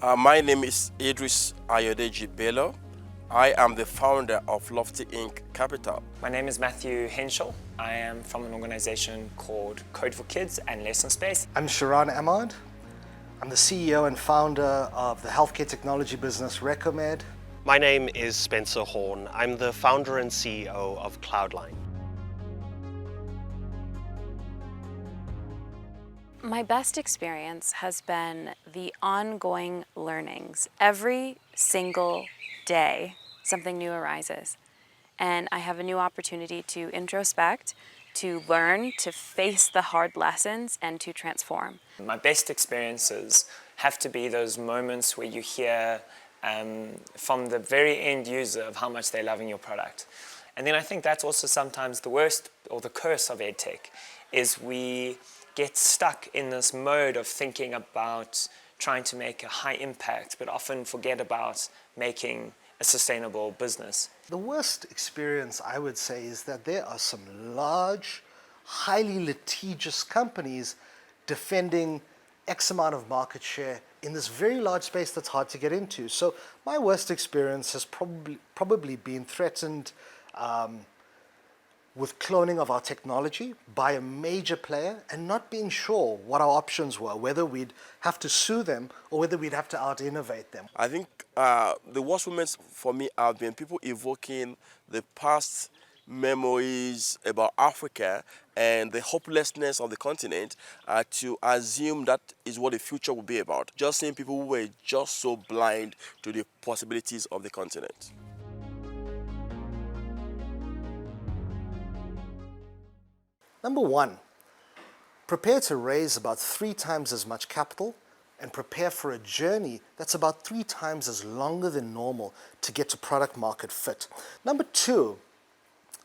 My name is Idris Ayodeji Bello. I am the founder of Lofty Inc. Capital. My name is Matthew Henschel. I am from an organization called Code for Kids and Lesson Space. I'm Sharan Ahmad. I'm the CEO and founder of the healthcare technology business Recomed. My name is Spencer Horn. I'm the founder and CEO of Cloudline. My best experience has been the ongoing learnings. Every single day, something new arises. And I have a new opportunity to introspect, to learn, to face the hard lessons, and to transform. My best experiences have to be those moments where you hear from the very end user of how much they're loving your product. And then I think that's also sometimes the worst or the curse of EdTech, is we get stuck in this mode of thinking about trying to make a high impact, but often forget about making a sustainable business. The worst experience, I would say, is that there are some large, highly litigious companies defending X amount of market share in this very large space that's hard to get into. So my worst experience has probably been threatened with cloning of our technology by a major player and not being sure what our options were, whether we'd have to sue them or whether we'd have to out-innovate them. I think the worst moments for me have been people evoking the past memories about Africa and the hopelessness of the continent to assume that is what the future will be about. Just seeing people who were just so blind to the possibilities of the continent. Number one, prepare to raise about 3 times as much capital and prepare for a journey that's about 3 times as longer than normal to get to product market fit. Number two,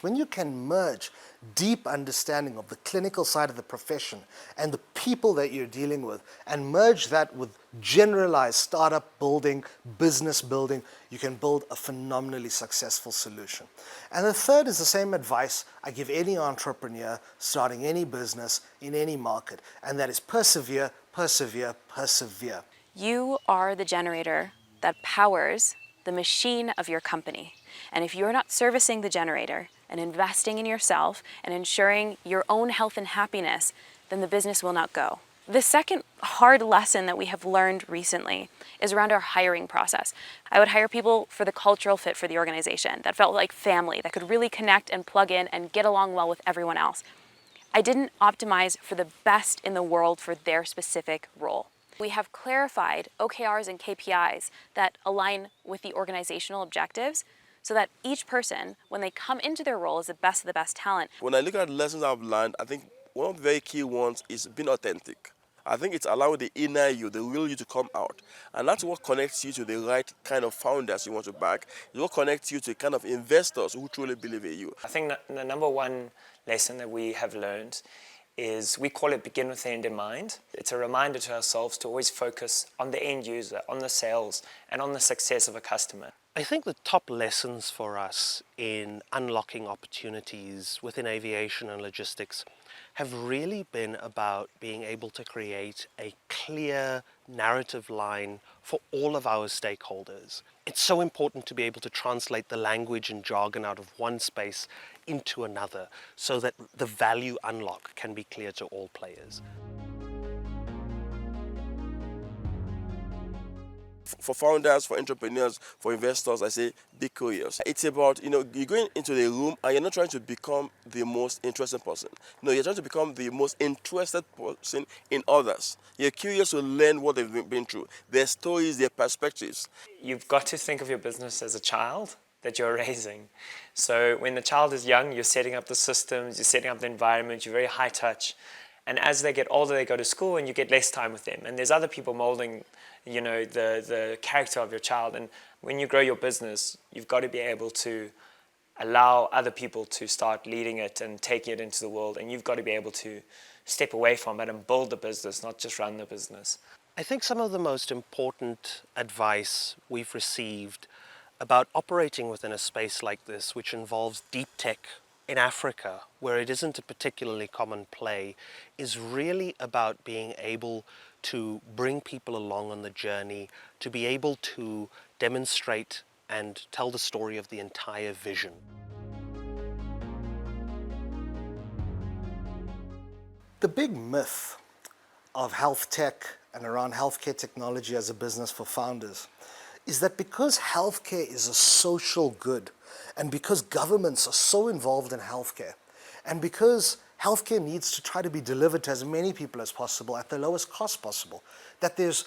when you can merge deep understanding of the clinical side of the profession and the people that you're dealing with and merge that with generalized startup building, business building, you can build a phenomenally successful solution. And the third is the same advice I give any entrepreneur starting any business in any market, and that is persevere, persevere, persevere. You are the generator that powers the machine of your company. And if you're not servicing the generator and investing in yourself and ensuring your own health and happiness, then the business will not go. The second hard lesson that we have learned recently is around our hiring process. I would hire people for the cultural fit for the organization that felt like family, that could really connect and plug in and get along well with everyone else. I didn't optimize for the best in the world for their specific role. We have clarified OKRs and KPIs that align with the organizational objectives so that each person, when they come into their role, is the best of the best talent. When I look at lessons I've learned, I think one of the very key ones is being authentic. I think it's allowing the inner you, the real you, to come out. And that's what connects you to the right kind of founders you want to back. It's what connects you to the kind of investors who truly believe in you. I think the number one lesson that we have learned is, we call it begin with the end in mind. It's a reminder to ourselves to always focus on the end user, on the sales, and on the success of a customer. I think the top lessons for us in unlocking opportunities within aviation and logistics have really been about being able to create a clear narrative line for all of our stakeholders. It's so important to be able to translate the language and jargon out of one space into another so that the value unlock can be clear to all players. For founders, for entrepreneurs, for investors, I say be curious. It's about, you're going into the room and you're not trying to become the most interesting person. No, you're trying to become the most interested person in others. You're curious to learn what they've been through, their stories, their perspectives. You've got to think of your business as a child that you're raising. So when the child is young, you're setting up the systems, you're setting up the environment, you're very high touch. And as they get older, they go to school and you get less time with them. And there's other people molding, the character of your child. And when you grow your business, you've got to be able to allow other people to start leading it and taking it into the world. And you've got to be able to step away from it and build the business, not just run the business. I think some of the most important advice we've received about operating within a space like this, which involves deep tech, in Africa, where it isn't a particularly common play, is really about being able to bring people along on the journey, to be able to demonstrate and tell the story of the entire vision. The big myth of health tech and around healthcare technology as a business for founders is that because healthcare is a social good, and because governments are so involved in healthcare, and because healthcare needs to try to be delivered to as many people as possible at the lowest cost possible, that there's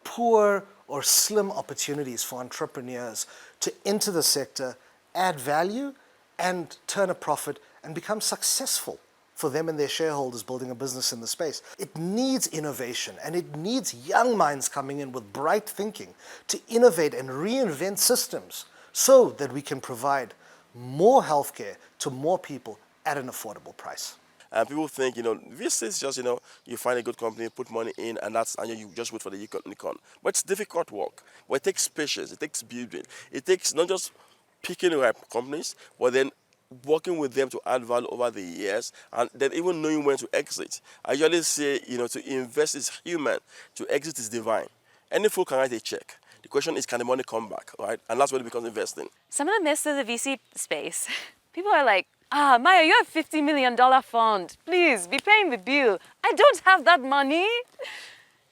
poor or slim opportunities for entrepreneurs to enter the sector, add value, and turn a profit and become successful for them and their shareholders building a business in the space. It needs innovation, and it needs young minds coming in with bright thinking to innovate and reinvent systems so that we can provide more healthcare to more people at an affordable price. And people think, this is just, you find a good company, put money in, and you just wait for the unicorn. But it's difficult work. But it takes patience, it takes building. It takes not just picking the right companies, but then working with them to add value over the years, and then even knowing when to exit. I usually say, to invest is human, to exit is divine. Any fool can write a check. The question is, can the money come back, right? And that's when it becomes investing. Some of the myths of the VC space, people are like, Maya, you have $50 million fund. Please be paying the bill. I don't have that money.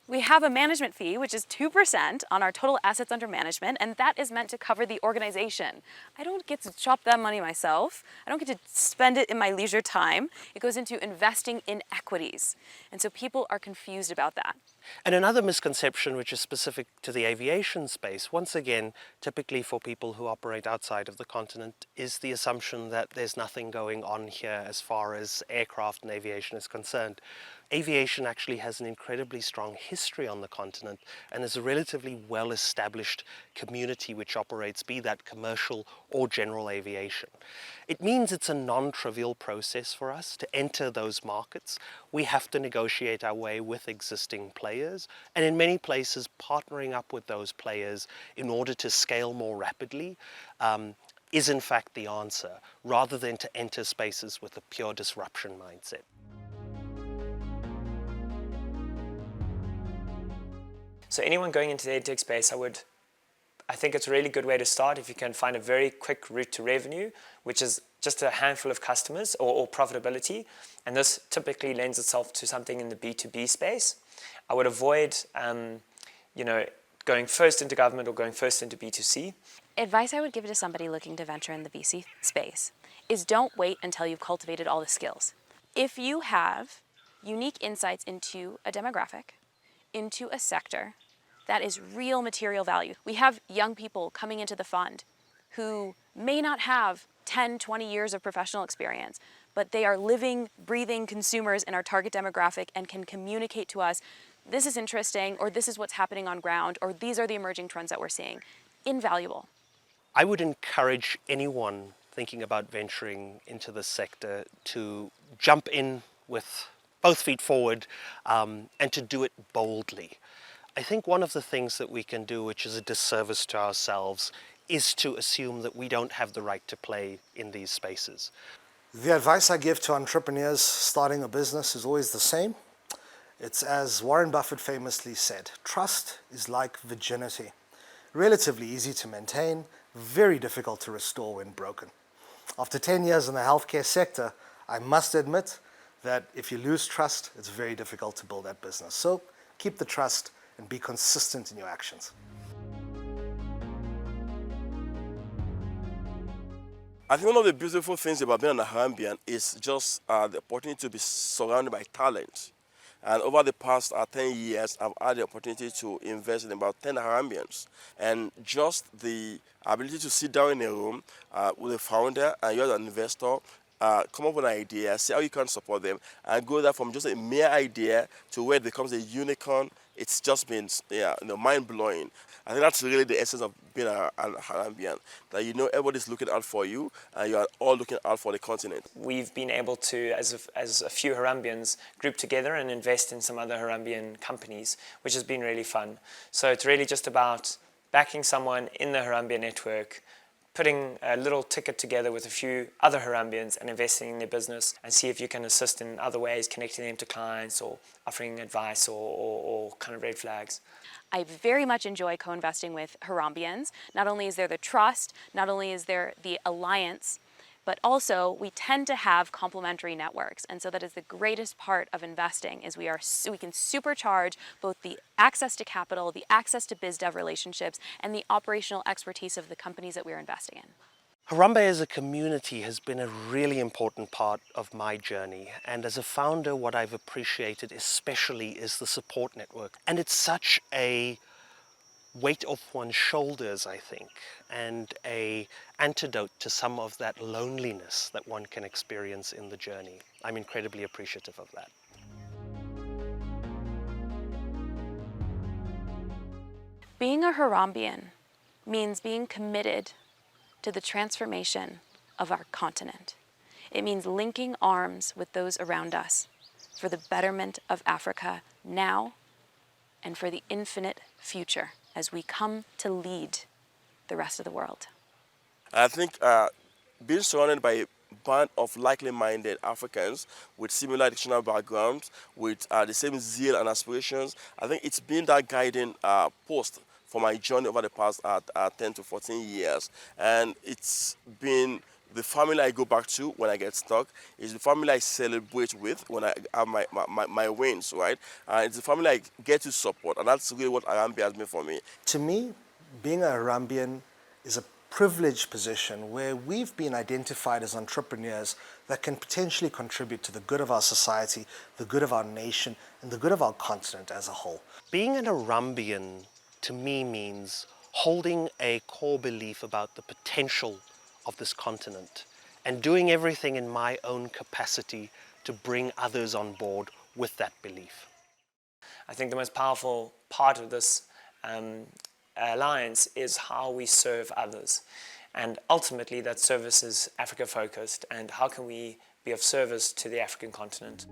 We have a management fee, which is 2% on our total assets under management, and that is meant to cover the organization. I don't get to chop that money myself. I don't get to spend it in my leisure time. It goes into investing in equities. And so people are confused about that. And another misconception, which is specific to the aviation space, once again, typically for people who operate outside of the continent, is the assumption that there's nothing going on here as far as aircraft and aviation is concerned. Aviation actually has an incredibly strong history on the continent and is a relatively well-established community which operates, be that commercial or general aviation. It means it's a non-trivial process for us to enter those markets. We have to negotiate our way with existing players, and in many places partnering up with those players in order to scale more rapidly is in fact the answer, rather than to enter spaces with a pure disruption mindset. So anyone going into the edtech space, I think it's a really good way to start if you can find a very quick route to revenue, which is just a handful of customers or profitability. And this typically lends itself to something in the B2B space. I would avoid, going first into government or going first into B2C. Advice I would give to somebody looking to venture in the VC space is don't wait until you've cultivated all the skills. If you have unique insights into a demographic, into a sector, that is real material value. We have young people coming into the fund who may not have 10, 20 years of professional experience, but they are living, breathing consumers in our target demographic and can communicate to us, this is interesting, or this is what's happening on ground, or these are the emerging trends that we're seeing. Invaluable. I would encourage anyone thinking about venturing into this sector to jump in with both feet forward and to do it boldly. I think one of the things that we can do, which is a disservice to ourselves, is to assume that we don't have the right to play in these spaces. The advice I give to entrepreneurs starting a business is always the same. It's as Warren Buffett famously said, trust is like virginity. Relatively easy to maintain, very difficult to restore when broken. After 10 years in the healthcare sector, I must admit that if you lose trust, it's very difficult to build that business. So keep the trust and be consistent in your actions. I think one of the beautiful things about being an Harambean is just the opportunity to be surrounded by talent. And over the past 10 years, I've had the opportunity to invest in about 10 Harambeans. And just the ability to sit down in a room with a founder and you're an investor, come up with an idea, see how you can support them, and go there from just a mere idea to where it becomes a unicorn. It's just been mind-blowing. I think that's really the essence of being an Harambean, that everybody's looking out for you, and you are all looking out for the continent. We've been able to, as a few Harambeans, group together and invest in some other Harambean companies, which has been really fun. So it's really just about backing someone in the Harambean network, putting a little ticket together with a few other Harambeans and investing in their business, and see if you can assist in other ways, connecting them to clients or offering advice or kind of red flags. I very much enjoy co-investing with Harambeans. Not only is there the trust, not only is there the alliance, but also we tend to have complementary networks. And so that is the greatest part of investing, is we can supercharge both the access to capital, the access to biz dev relationships, and the operational expertise of the companies that we're investing in. Harambe as a community has been a really important part of my journey, and as a founder, what I've appreciated especially is the support network. And it's such a weight off one's shoulders, I think, and an antidote to some of that loneliness that one can experience in the journey. I'm incredibly appreciative of that. Being a Harambean means being committed to the transformation of our continent. It means linking arms with those around us for the betterment of Africa now and for the infinite future as we come to lead the rest of the world. I think being surrounded by a band of likely-minded Africans with similar educational backgrounds, with the same zeal and aspirations, I think it's been that guiding post for my journey over the past 10 to 14 years. And it's been the family I go back to when I get stuck. It's the family I celebrate with when I have my wins, right? And it's the family I get to support, and that's really what Harambe has been for me. To me, being a Harambean is a privileged position where we've been identified as entrepreneurs that can potentially contribute to the good of our society, the good of our nation, and the good of our continent as a whole. Being an Harambean to me means holding a core belief about the potential of this continent and doing everything in my own capacity to bring others on board with that belief. I think the most powerful part of this alliance is how we serve others. And ultimately that service is Africa focused, and how can we be of service to the African continent.